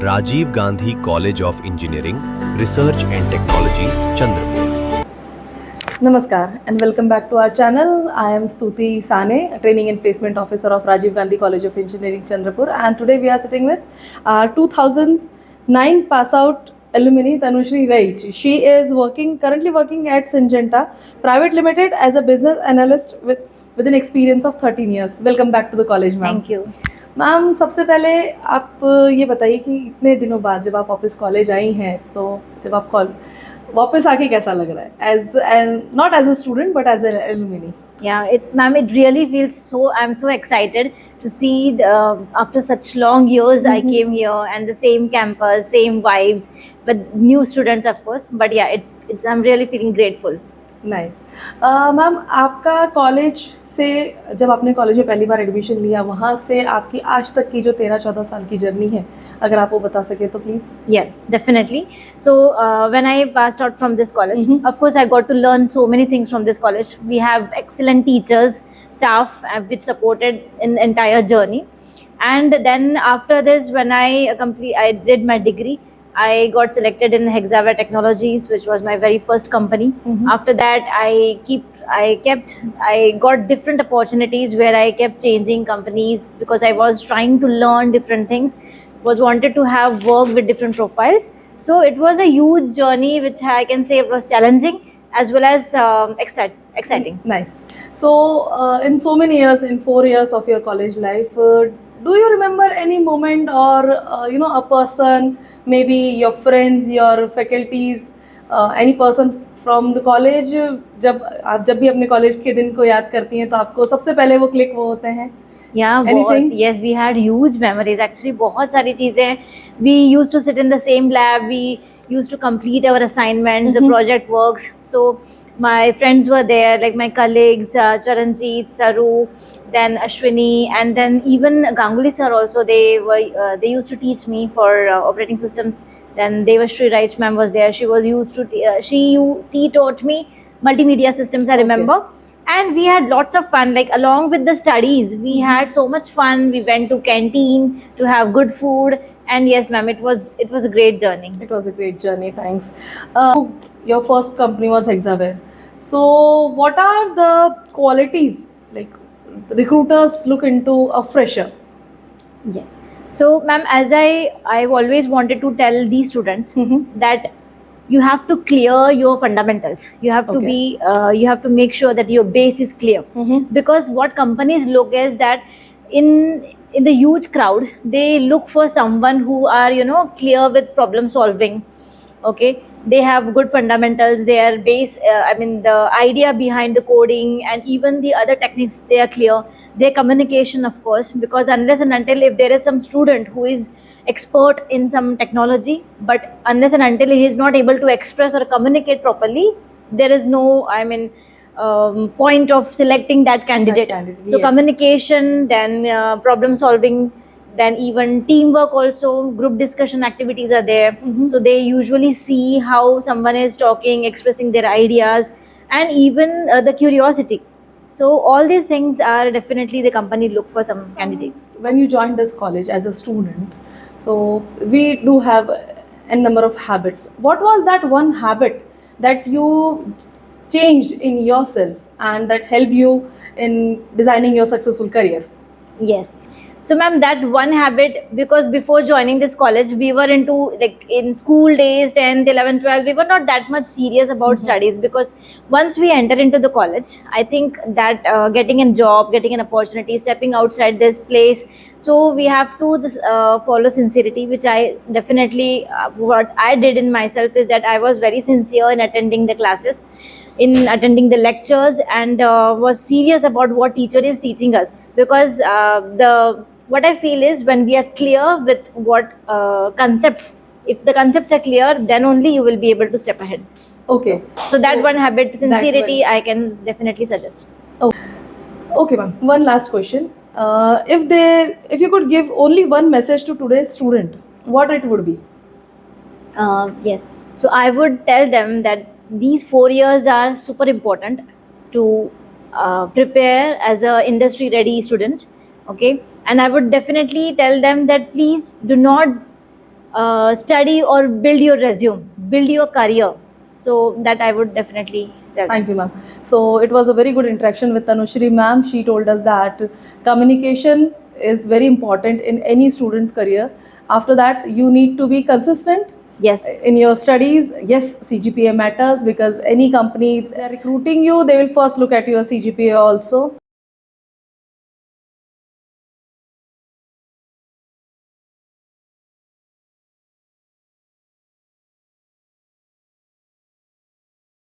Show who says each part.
Speaker 1: Rajiv Gandhi College of Engineering, Research and Technology, Chandrapur.
Speaker 2: Namaskar and welcome back to our channel. I am Stuti Sane, a Training and Placement Officer of Rajiv Gandhi College of Engineering, Chandrapur, and today we are sitting with our 2009 pass out alumni Tanushri Raich. She is currently working at Syngenta Private Limited as a business analyst with an experience of 13 years. Welcome back to the college, ma'am.
Speaker 3: Thank you.
Speaker 2: Ma'am, सबसे पहले आप ये बताइए कि इतने दिनों बाद जब आप वापस कॉलेज आई हैं तो जब आप वापस आके कैसा लग रहा है as not as a student but as an alumni?
Speaker 3: Yeah, it really feels so. I'm so excited to see after such long years I came here and the same campus, same vibes, but new students of course. But yeah, it's I'm really feeling grateful.
Speaker 2: Nice. Ma'am, आपका college से जब आपने college में पहली बार admission लिया वहाँ से आपकी आज तक की जो 13-14 साल की जर्नी है, अगर आप वो बता सके तो please.
Speaker 3: Yeah, definitely. So when I passed out from this college, of course I got to learn so many things from this college. We have excellent teachers, staff, which supported in entire journey. And then after this, when I did my degree, I got selected in Hexaware Technologies, which was my very first company. After that, I got different opportunities where I kept changing companies because I was trying to learn different things. Was wanted to have work with different profiles. So it was a huge journey, which I can say it was challenging as well as exciting.
Speaker 2: Nice. So in so many years, in 4 years of your college life, do you remember any moment or a person, maybe your friends, your faculties, any person from the college, जब भी अपने college के दिन को याद करती हैं तो आपको सबसे पहले वो क्लिक वो होते हैं?
Speaker 3: Yeah,
Speaker 2: Anything?
Speaker 3: yes, we had huge memories. Actually, बहुत सारी चीजें. We used to sit in the same lab. We used to complete our assignments, the project works. So my friends were there, like my colleagues, Charanjit, Saru, then Ashwini, and then even Ganguly sir also. They used to teach me for operating systems. Then Devashri Raich ma'am was there. She was used to she taught me multimedia systems. I remember. And we had lots of fun, like along with the studies we had so much fun. We went to canteen to have good food, and yes ma'am, it was a great journey.
Speaker 2: It was a great journey, thanks. Your first company was Hexaware. So what are the qualities like recruiters look into a fresher?
Speaker 3: Yes. So ma'am, as I've always wanted to tell these students that you have to clear your fundamentals. You have to be you have to make sure that your base is clear. Because what companies look is that in the huge crowd they look for someone who are clear with problem solving. Okay, they have good fundamentals, their base, the idea behind the coding and even the other techniques, they are clear. Their communication, of course, because unless and until if there is some student who is expert in some technology, but unless and until he is not able to express or communicate properly, there is no point of selecting that candidate. So
Speaker 2: yes.
Speaker 3: communication, then problem solving, then even teamwork also, group discussion activities are there. So they usually see how someone is talking, expressing their ideas, and even the curiosity. So all these things are definitely the company look for some candidates.
Speaker 2: When you joined this college as a student, so we do have a number of habits. What was that one habit that you changed in yourself and that helped you in designing your successful career?
Speaker 3: Yes. So ma'am, that one habit, because before joining this college, we were into, like in school days, 10th, 11th, 12th, we were not that much serious about studies, because once we enter into the college, I think that getting a job, getting an opportunity, stepping outside this place, so we have to follow sincerity, which I definitely, what I did in myself is that I was very sincere in attending the classes, in attending the lectures, and was serious about what teacher is teaching us, because what I feel is when we are clear with what concepts, if the concepts are clear, then only you will be able to step ahead.
Speaker 2: Okay.
Speaker 3: So that one habit, sincerity, I can definitely suggest.
Speaker 2: Okay, ma'am. One last question. If you could give only one message to today's student, what it would be?
Speaker 3: Yes. So I would tell them that these 4 years are super important to prepare as a industry ready student. Okay. And I would definitely tell them that please do not study or build your resume, build your career. So that I would definitely tell.
Speaker 2: Thank you, ma'am. So it was a very good interaction with Tanushri ma'am. She told us that communication is very important in any student's career. After that, you need to be consistent
Speaker 3: Yes.
Speaker 2: in your studies. Yes, CGPA matters because any company they're recruiting you, they will first look at your CGPA also.